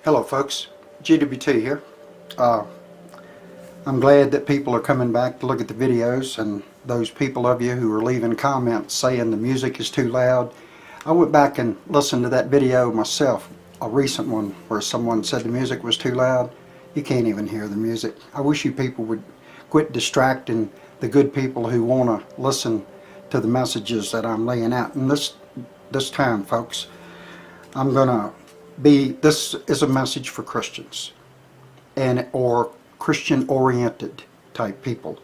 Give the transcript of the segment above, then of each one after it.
Hello folks, GWT here. I'm glad that people are coming back to look at the videos, and those people of you who are leaving comments saying the music is too loud. I went back and listened to that video myself, a recent one where someone said the music was too loud. You can't even hear the music. I wish you people would quit distracting the good people who want to listen to the messages that I'm laying out. And this time, folks, this is a message for Christians or Christian oriented type people.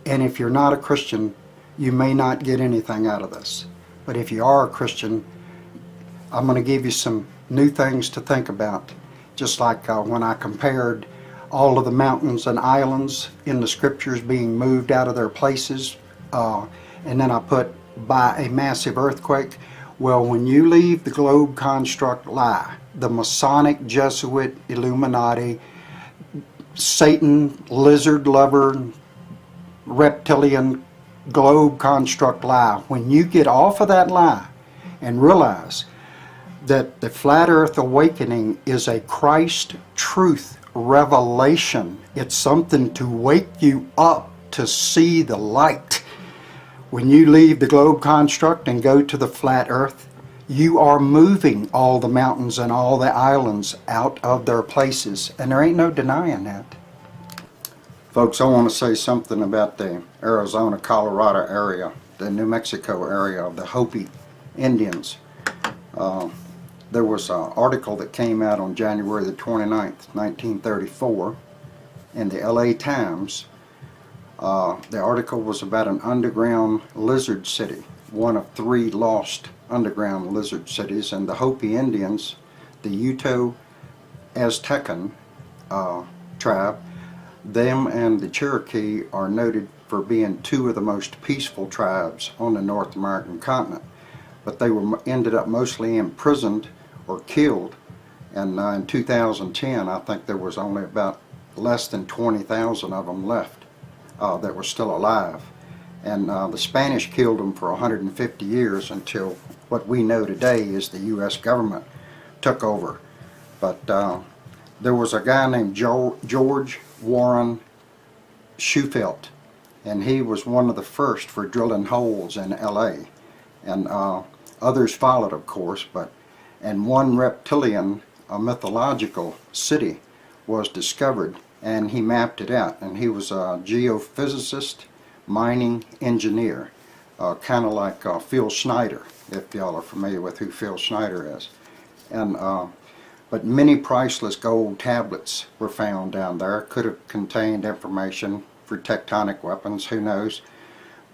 And if you're not a Christian, you may not get anything out of this. But if you are a Christian, I'm going to give you some new things to think about. Just like when I compared all of the mountains and islands in the scriptures being moved out of their places, and then I put by a massive earthquake. Well, when you leave the globe construct lie, the Masonic, Jesuit, Illuminati, Satan, lizard lover, reptilian, globe construct lie, when you get off of that lie and realize that the Flat Earth Awakening is a Christ truth revelation, it's something to wake you up to see the light. When you leave the globe construct and go to the flat earth, you are moving all the mountains and all the islands out of their places, and there ain't no denying that. Folks, I want to say something about the Arizona, Colorado area, the New Mexico area of the Hopi Indians. There was an article that came out on January the 29th, 1934 in the LA Times. The article was about an underground lizard city, one of 3 lost underground lizard cities, and the Hopi Indians, the Uto Aztecan tribe, them and the Cherokee are noted for being 2 of the most peaceful tribes on the North American continent. But they ended up mostly imprisoned or killed, and in 2010 I think there was only about less than 20,000 of them left that were still alive. And the Spanish killed them for 150 years until what we know today is the U.S. government took over. But there was a guy named George Warren Shufelt, and he was one of the first for drilling holes in L.A. And others followed, of course, and one reptilian, a mythological city was discovered, and he mapped it out, and he was a geophysicist, mining engineer, kind of like Phil Schneider, if y'all are familiar with who Phil Schneider is. And but many priceless gold tablets were found down there. Could have contained information for tectonic weapons, who knows.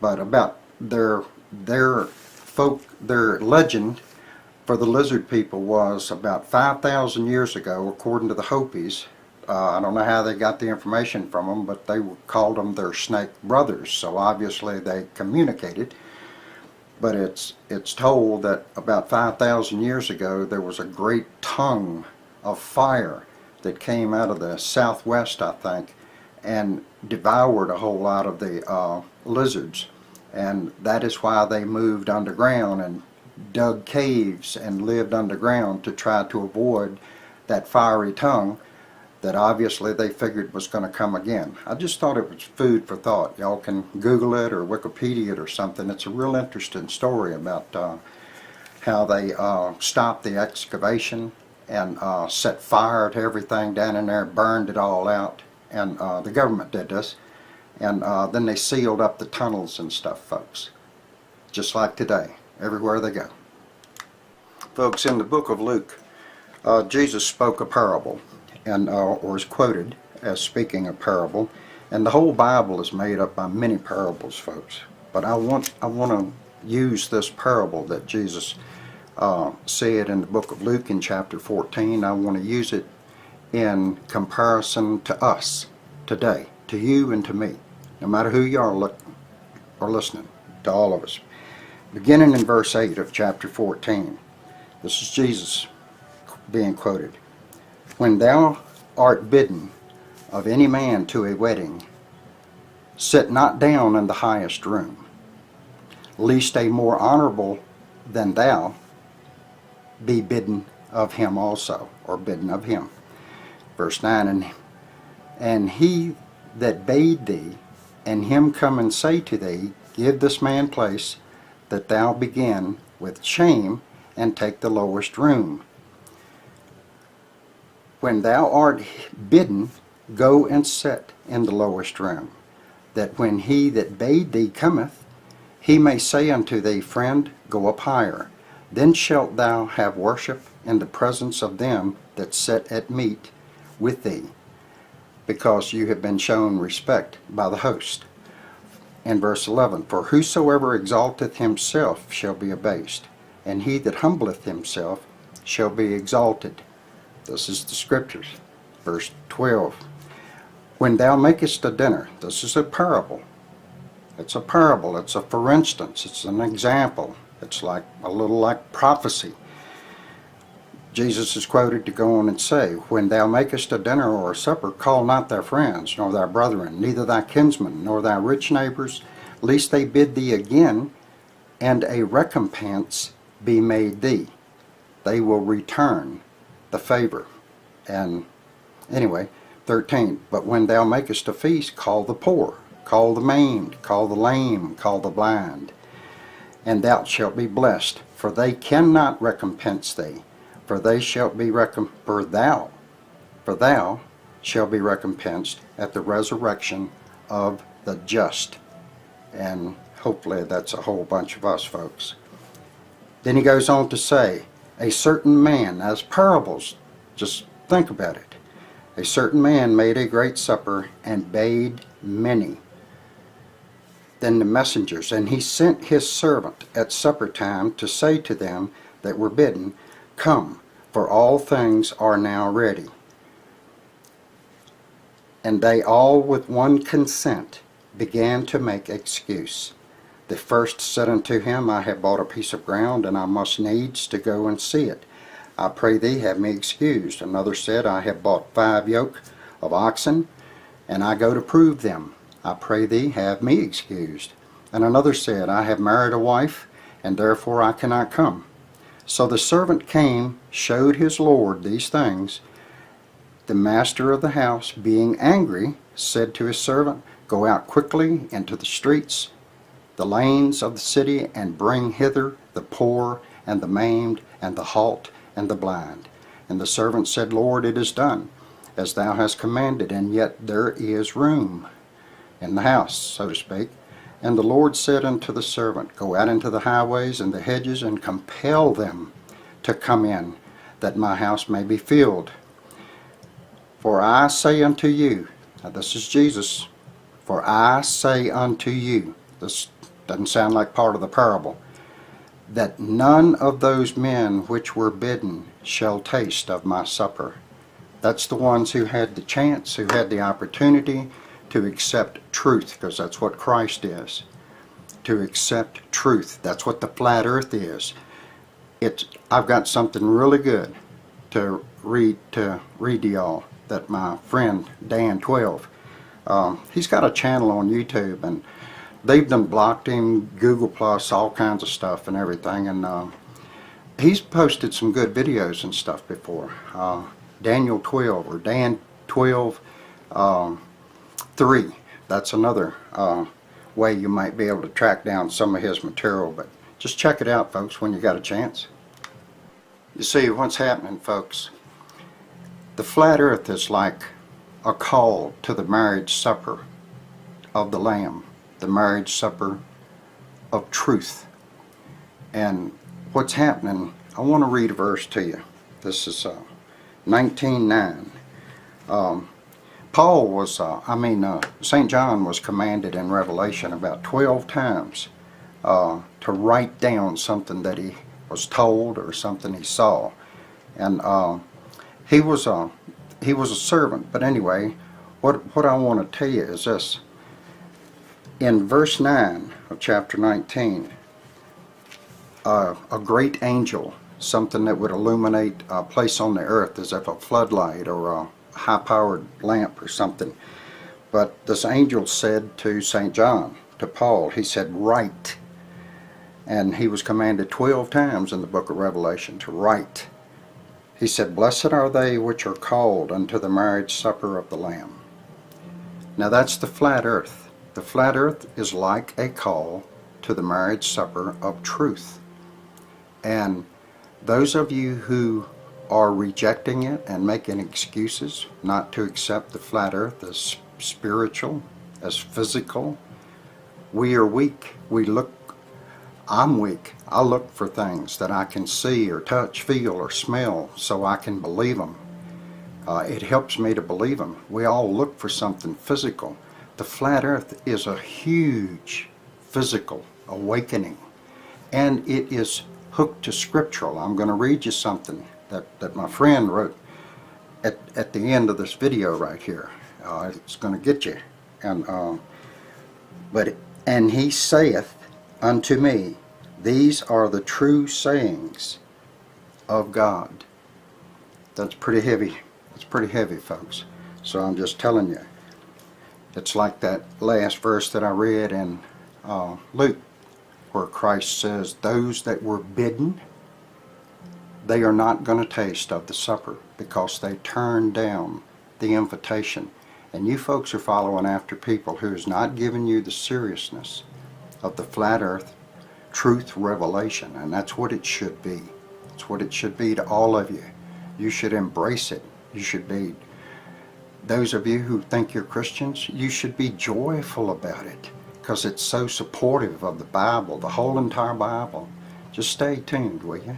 But about their legend for the lizard people was about 5,000 years ago, according to the Hopis. I don't know how they got the information from them, but they called them their snake brothers, so obviously they communicated. But it's told that about 5,000 years ago there was a great tongue of fire that came out of the southwest, I think, and devoured a whole lot of the lizards. And that is why they moved underground and dug caves and lived underground to try to avoid that fiery tongue that obviously they figured was going to come again. I just thought it was food for thought. Y'all can Google it or Wikipedia it or something. It's a real interesting story about how they stopped the excavation and set fire to everything down in there, burned it all out, and the government did this, and then they sealed up the tunnels and stuff, folks, just like today, everywhere they go. Folks, in the book of Luke, Jesus spoke a parable, and or is quoted as speaking a parable, and the whole Bible is made up by many parables, folks. But I want to use this parable that Jesus said in the book of Luke in chapter 14. I want to use it in comparison to us today, to you and to me, no matter who you are listening, to all of us. Beginning in verse 8 of chapter 14, this is Jesus being quoted. When thou art bidden of any man to a wedding, sit not down in the highest room, lest a more honorable than thou be bidden of him also, or bidden of him. Verse 9, and he that bade thee, and him come and say to thee, give this man place, that thou begin with shame, and take the lowest room. When thou art bidden, go and sit in the lowest room, that when he that bade thee cometh, he may say unto thee, friend, go up higher. Then shalt thou have worship in the presence of them that sit at meat with thee, because you have been shown respect by the host. In verse 11, for whosoever exalteth himself shall be abased, and he that humbleth himself shall be exalted. This is the scriptures. Verse 12, when thou makest a dinner, this is a parable. It's a parable, it's a for instance, it's an example. It's like a little like prophecy. Jesus is quoted to go on and say, when thou makest a dinner or a supper, call not thy friends, nor thy brethren, neither thy kinsmen, nor thy rich neighbors, lest they bid thee again, and a recompense be made thee. They will return the favor. And anyway, 13, but when thou makest a feast, call the poor, call the maimed, call the lame, call the blind, and thou shalt be blessed, for they cannot recompense thee. For thou shalt be recompensed at the resurrection of the just. And hopefully that's a whole bunch of us folks. Then he goes on to say, a certain man, as parables, just think about it. A certain man made a great supper and bade many. Then the messengers, and he sent his servant at supper time to say to them that were bidden, come, for all things are now ready. And they all with one consent began to make excuse. The first said unto him, I have bought a piece of ground, and I must needs to go and see it. I pray thee, have me excused. Another said, I have bought 5 yoke of oxen, and I go to prove them. I pray thee, have me excused. And another said, I have married a wife, and therefore I cannot come. So the servant came, showed his lord these things. The master of the house, being angry, said to his servant, go out quickly into the streets, the lanes of the city, and bring hither the poor, and the maimed, and the halt, and the blind. And the servant said, Lord, it is done, as thou hast commanded, and yet there is room in the house, so to speak. And the Lord said unto the servant, go out into the highways and the hedges, and compel them to come in, that my house may be filled. For I say unto you, now this is Jesus, for I say unto you, this doesn't sound like part of the parable, that none of those men which were bidden shall taste of my supper. That's the ones who had the chance, who had the opportunity to accept truth, because that's what Christ is. To accept truth. That's what the flat earth is. I've got something really good to read to y'all that my friend Dan 12, he's got a channel on YouTube, and they've done blocked him, Google Plus, all kinds of stuff and everything, and he's posted some good videos and stuff before. Daniel 12 or Dan 12 3. That's another way you might be able to track down some of his material, but just check it out, folks, when you got a chance. You see what's happening, folks. The flat earth is like a call to the marriage supper of the Lamb, the marriage supper of truth. And what's happening, I want to read a verse to you. This is 19:9. Paul was, St. John was commanded in Revelation about 12 times to write down something that he was told or something he saw. And he was a servant. But anyway, what I want to tell you is this. In verse 9 of chapter 19, a great angel, something that would illuminate a place on the earth as if a floodlight or a high-powered lamp or something. But this angel said to St. John, to Paul, he said, write. And he was commanded 12 times in the book of Revelation to write. He said, "Blessed are they which are called unto the marriage supper of the Lamb." Now that's the flat earth. The flat earth is like a call to the marriage supper of truth. And those of you who are rejecting it and making excuses not to accept the flat earth as spiritual, as physical, we are weak. I'm weak. I look for things that I can see or touch, feel or smell so I can believe them. It helps me to believe them. We all look for something physical. The flat earth is a huge physical awakening, and it is hooked to scriptural. I'm going to read you something that my friend wrote at the end of this video right here. It's going to get you. And he saith unto me, these are the true sayings of God. That's pretty heavy. It's pretty heavy, folks. So I'm just telling you. It's like that last verse that I read in Luke, where Christ says, those that were bidden, they are not going to taste of the supper because they turned down the invitation. And you folks are following after people who's not giving you the seriousness of the flat earth truth revelation, and that's what it should be. It's what it should be to all of you. You should embrace it. You should be, those of you who think you're Christians, you should be joyful about it because it's so supportive of the Bible, the whole entire Bible. Just stay tuned, will you?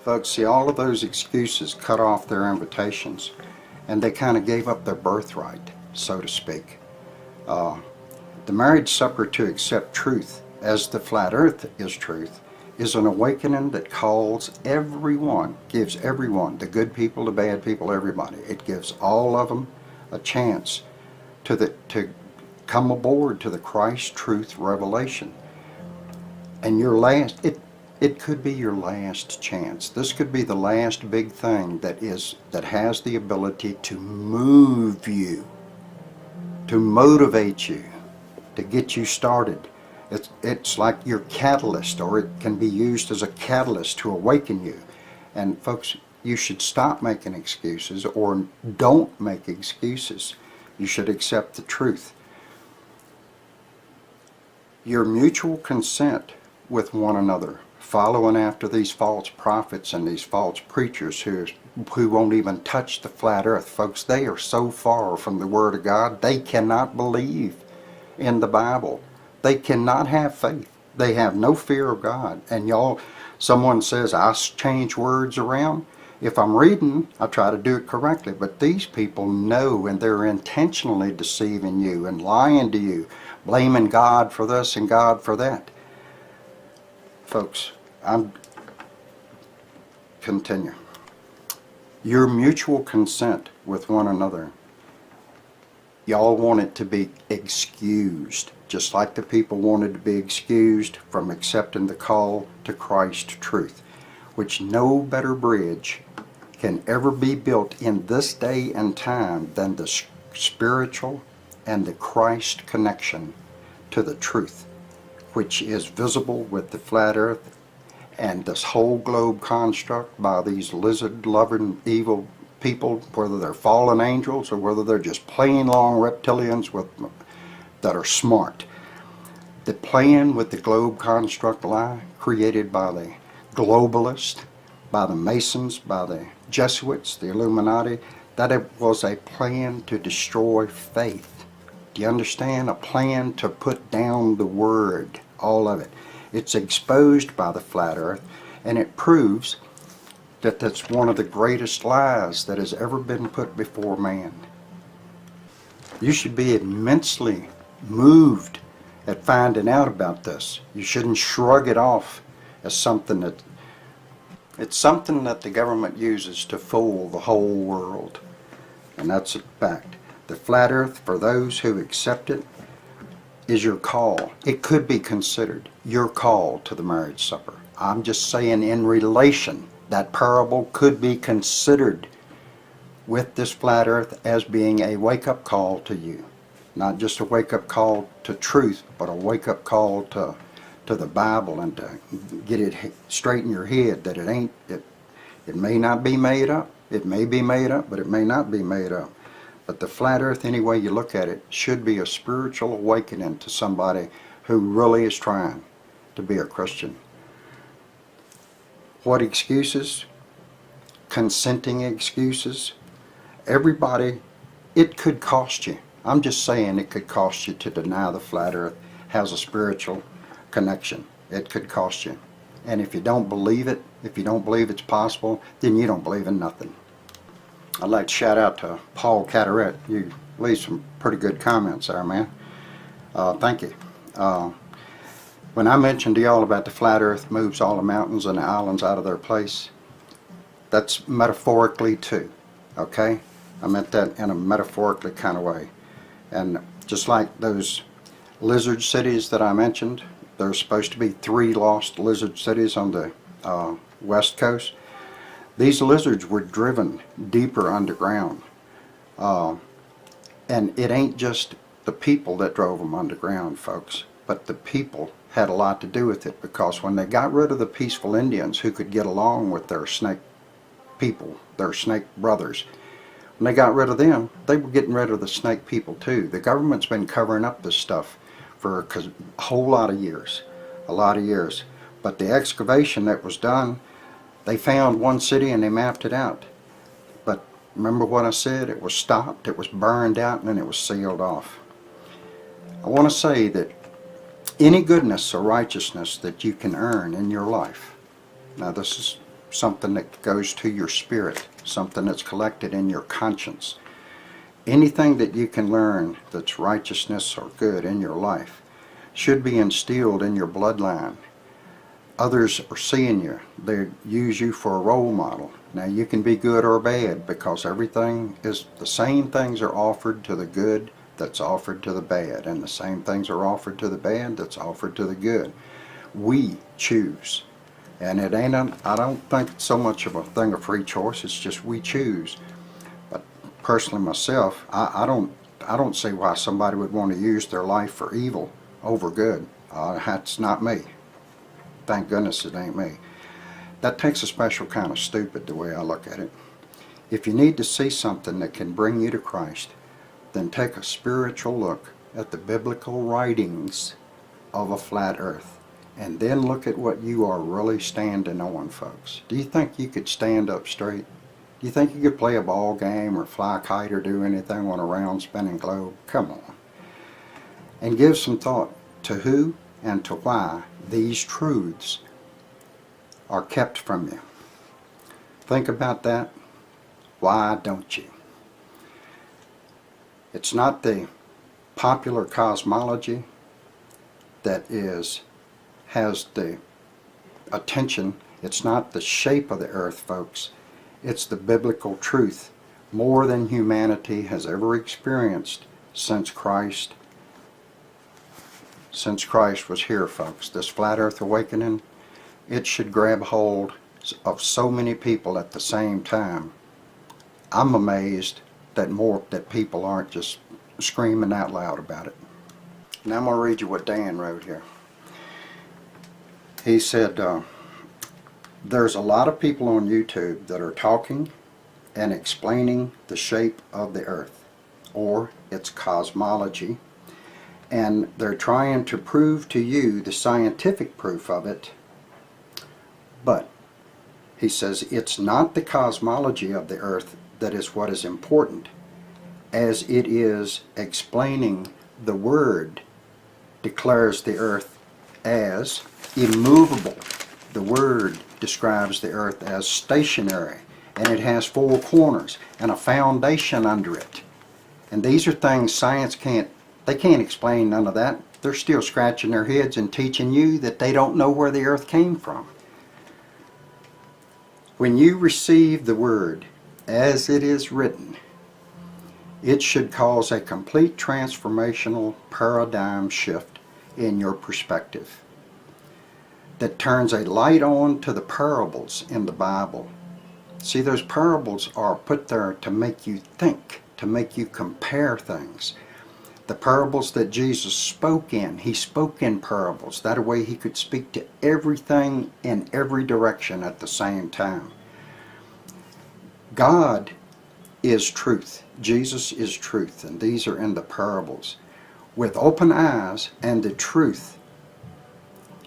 Folks, see, all of those excuses cut off their invitations, and they kind of gave up their birthright, so to speak. The marriage supper to accept truth as the flat earth is truth is an awakening that calls everyone, gives everyone, the good people, the bad people, everybody. It gives all of them a chance to come aboard to the Christ truth revelation. And your last, it could be your last chance. This could be the last big thing that has the ability to move you, to motivate you, to get you started. It's like your catalyst, or it can be used as a catalyst to awaken you. And folks, you should stop making excuses, or don't make excuses. You should accept the truth. Your mutual consent with one another, following after these false prophets and these false preachers who won't even touch the flat earth. Folks, they are so far from the Word of God, they cannot believe in the Bible. They cannot have faith. They have no fear of God. And y'all, someone says, I change words around. If I'm reading, I try to do it correctly. But these people know, and they're intentionally deceiving you and lying to you, blaming God for this and God for that. Folks, continue. Your mutual consent with one another. Y'all want it to be excused, just like the people wanted to be excused from accepting the call to Christ truth, which no better bridge can ever be built in this day and time than the spiritual and the Christ connection to the truth, which is visible with the flat earth and this whole globe construct by these lizard-loving evil people, whether they're fallen angels or whether they're just plain long reptilians that are smart. The plan with the globe construct lie created by the globalists, by the Masons, by the Jesuits, the Illuminati, that it was a plan to destroy faith. Do you understand? A plan to put down the Word, all of it. It's exposed by the flat earth, and it proves that that's one of the greatest lies that has ever been put before man. You should be immensely moved at finding out about this. You shouldn't shrug it off as something it's something that the government uses to fool the whole world. And that's a fact. The flat earth, for those who accept it, is your call. It could be considered your call to the marriage supper. I'm just saying, in relation, that parable could be considered with this flat earth as being a wake-up call to you. Not just a wake-up call to truth, but a wake-up call to the Bible, and to get it straight in your head that It may not be made up. It may be made up, but it may not be made up. But the flat earth, any way you look at it, should be a spiritual awakening to somebody who really is trying to be a Christian. What excuses? Consenting excuses. Everybody, it could cost you. I'm just saying it could cost you to deny the flat earth has a spiritual connection. It could cost you. And if you don't believe it, if you don't believe it's possible, then you don't believe in nothing. I'd like to shout out to Paul Carteret. You leave some pretty good comments there, man. Thank you. When I mentioned to y'all about the flat earth moves all the mountains and the islands out of their place, that's metaphorically too, okay? I meant that in a metaphorically kind of way. And just like those lizard cities that I mentioned, there's supposed to be 3 lost lizard cities on the west coast. These lizards were driven deeper underground. And it ain't just the people that drove them underground, folks, but the people had a lot to do with it, because when they got rid of the peaceful Indians who could get along with their snake people, their snake brothers, when they got rid of them, they were getting rid of the snake people too. The government's been covering up this stuff for a whole lot of years, But the excavation that was done, they found one city and they mapped it out. But remember what I said? It was stopped, it was burned out, and then it was sealed off. I want to say that any goodness or righteousness that you can earn in your life, now this is something that goes to your spirit, something that's collected in your conscience. Anything that you can learn that's righteousness or good in your life should be instilled in your bloodline. Others are seeing you. They use you for a role model. Now you can be good or bad, because everything is, the same things are offered to the good that's offered to the bad, and the same things are offered to the bad that's offered to the good. We choose. And it ain't, I don't think it's so much of a thing of free choice, it's just we choose. But personally myself, I don't see why somebody would want to use their life for evil over good. That's not me. Thank goodness it ain't me. That takes a special kind of stupid, the way I look at it. If you need to see something that can bring you to Christ, then take a spiritual look at the biblical writings of a flat earth, and then look at what you are really standing on, folks. Do you think you could stand up straight? Do you think you could play a ball game or fly a kite or do anything on a round spinning globe? Come on. And give some thought to who and to why these truths are kept from you. Think about that. Why don't you? It's not the popular cosmology that has the attention. It's not the shape of the earth, folks. It's the biblical truth, more than humanity has ever experienced since Christ was here, folks. This flat earth awakening, it should grab hold of so many people at the same time. I'm amazed that people aren't just screaming out loud about it. Now I'm going to read you what Dan wrote here. He said, there's a lot of people on YouTube that are talking and explaining the shape of the earth, or its cosmology, and they're trying to prove to you the scientific proof of it. But he says it's not the cosmology of the earth that is what is important, as it is explaining the word declares the earth as immovable. The word describes the earth as stationary, and it has 4 corners and a foundation under it. And these are things science can't explain none of that. They're still scratching their heads and teaching you that they don't know where the earth came from. When you receive the word as it is written, it should cause a complete transformational paradigm shift in your perspective that turns a light on to the parables in the Bible. See, those parables are put there to make you think, to make you compare things. The parables that Jesus spoke in, he spoke in parables. That way he could speak to everything in every direction at the same time. God is truth. Jesus is truth, and these are in the parables. With open eyes and the truth,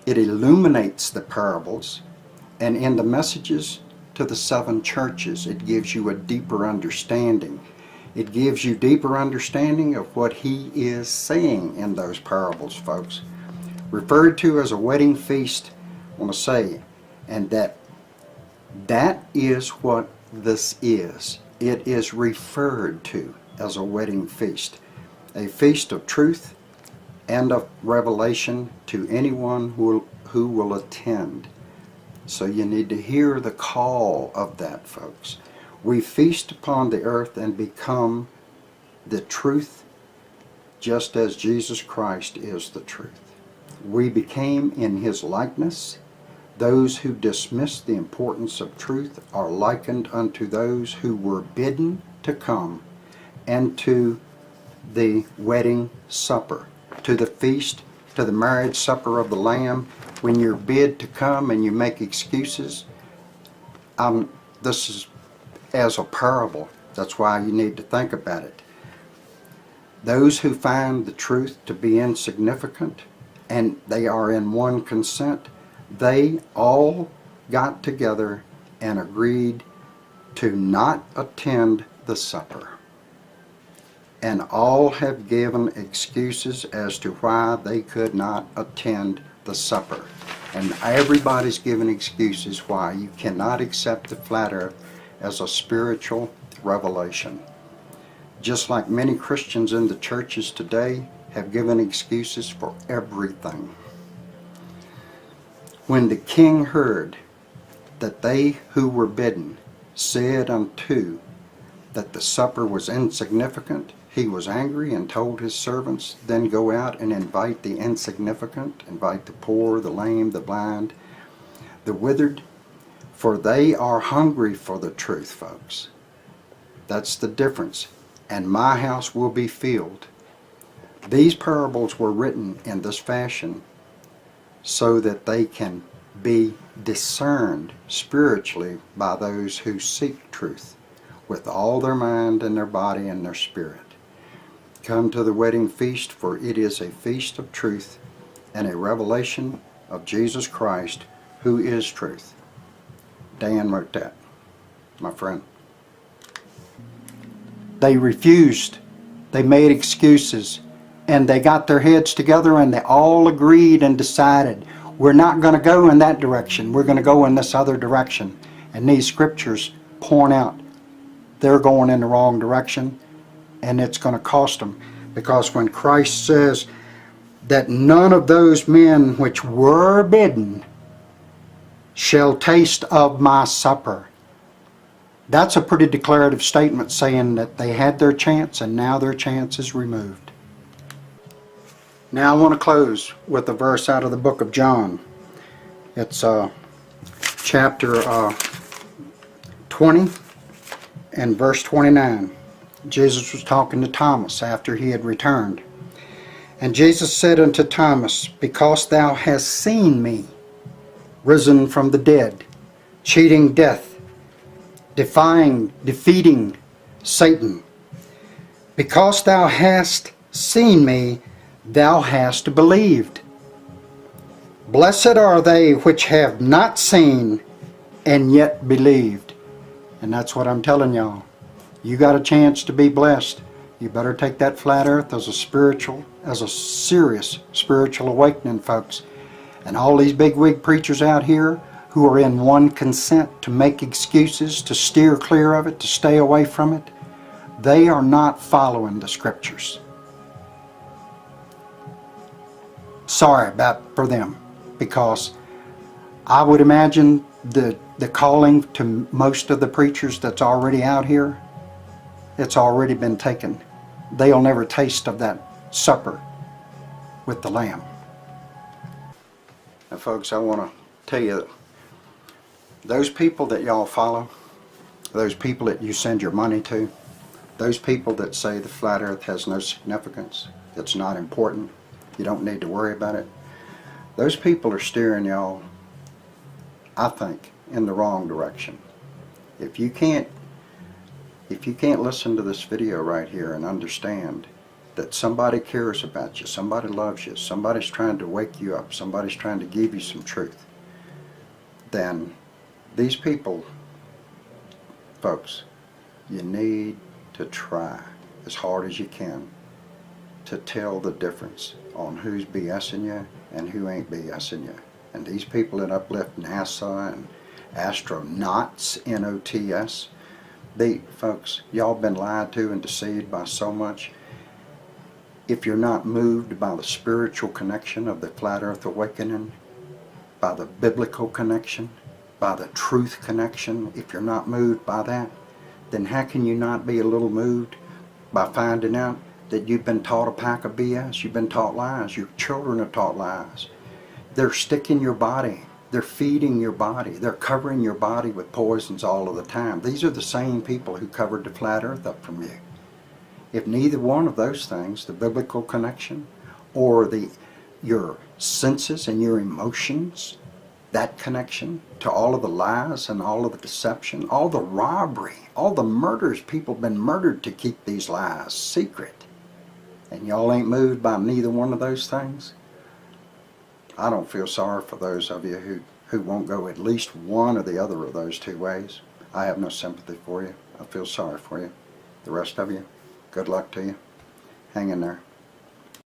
it illuminates the parables, and in the messages to the 7 churches, it gives you a deeper understanding. It gives you deeper understanding of what he is saying in those parables, folks. Referred to as a wedding feast, I want to say, and that is what this is. It is referred to as a wedding feast, a feast of truth and of revelation to anyone who will attend. So you need to hear the call of that, folks. We feast upon the earth and become the truth, just as Jesus Christ is the truth. We became in his likeness. Those who dismiss the importance of truth are likened unto those who were bidden to come and to the wedding supper, to the feast, to the marriage supper of the Lamb. When you're bid to come and you make excuses, this is as a parable. That's why you need to think about it. Those who find the truth to be insignificant and they are in one consent, they all got together and agreed to not attend the supper. And all have given excuses as to why they could not attend the supper. And everybody's given excuses why you cannot accept the flat earth as a spiritual revelation. Just like many Christians in the churches today have given excuses for everything. When the king heard that they who were bidden said unto that the supper was insignificant, he was angry and told his servants, then go out and invite the insignificant, invite the poor, the lame, the blind, the withered, for they are hungry for the truth, folks. That's the difference. And my house will be filled. These parables were written in this fashion so that they can be discerned spiritually by those who seek truth with all their mind and their body and their spirit. Come to the wedding feast, for it is a feast of truth and a revelation of Jesus Christ, who is truth. Dan wrote that, my friend. They refused. They made excuses. And they got their heads together and they all agreed and decided, we're not going to go in that direction. We're going to go in this other direction. And these scriptures point out they're going in the wrong direction, and it's going to cost them. Because when Christ says that none of those men which were bidden shall taste of my supper, that's a pretty declarative statement saying that they had their chance and now their chance is removed. Now I want to close with a verse out of the book of John. It's chapter 20 and verse 29. Jesus was talking to Thomas after he had returned. And Jesus said unto Thomas, because thou hast seen me risen from the dead, cheating death, defeating Satan, because thou hast seen me, thou hast believed. Blessed are they which have not seen and yet believed. And that's what I'm telling y'all. You got a chance to be blessed. You better take that flat earth as a serious spiritual awakening, folks. And all these bigwig preachers out here who are in one consent to make excuses, to steer clear of it, to stay away from it, they are not following the scriptures. Sorry for them, because I would imagine the calling to most of the preachers that's already out here, it's already been taken. They'll never taste of that supper with the Lamb. Now folks, I want to tell you, those people that y'all follow, those people that you send your money to, those people that say the flat earth has no significance, it's not important, you don't need to worry about it, those people are steering y'all, I think, in the wrong direction. If you can't If you can't listen to this video right here and understand that somebody cares about you, somebody loves you, somebody's trying to wake you up, somebody's trying to give you some truth, then these people, folks, you need to try as hard as you can to tell the difference on who's BSing you and who ain't BSing you. And these people that uplift NASA and astronauts, N-O-T-S, they, folks, y'all been lied to and deceived by so much. If you're not moved by the spiritual connection of the Flat Earth Awakening, by the biblical connection, by the truth connection, if you're not moved by that, then how can you not be a little moved by finding out that you've been taught a pack of BS, you've been taught lies, your children are taught lies. They're sticking your body, they're feeding your body, they're covering your body with poisons all of the time. These are the same people who covered the flat earth up from you. If neither one of those things, the biblical connection or your senses and your emotions, that connection to all of the lies and all of the deception, all the robbery, all the murders, people have been murdered to keep these lies secret, and y'all ain't moved by neither one of those things, I don't feel sorry for those of you who won't go at least one or the other of those two ways. I have no sympathy for you. I feel sorry for you. The rest of you, good luck to you. Hang in there.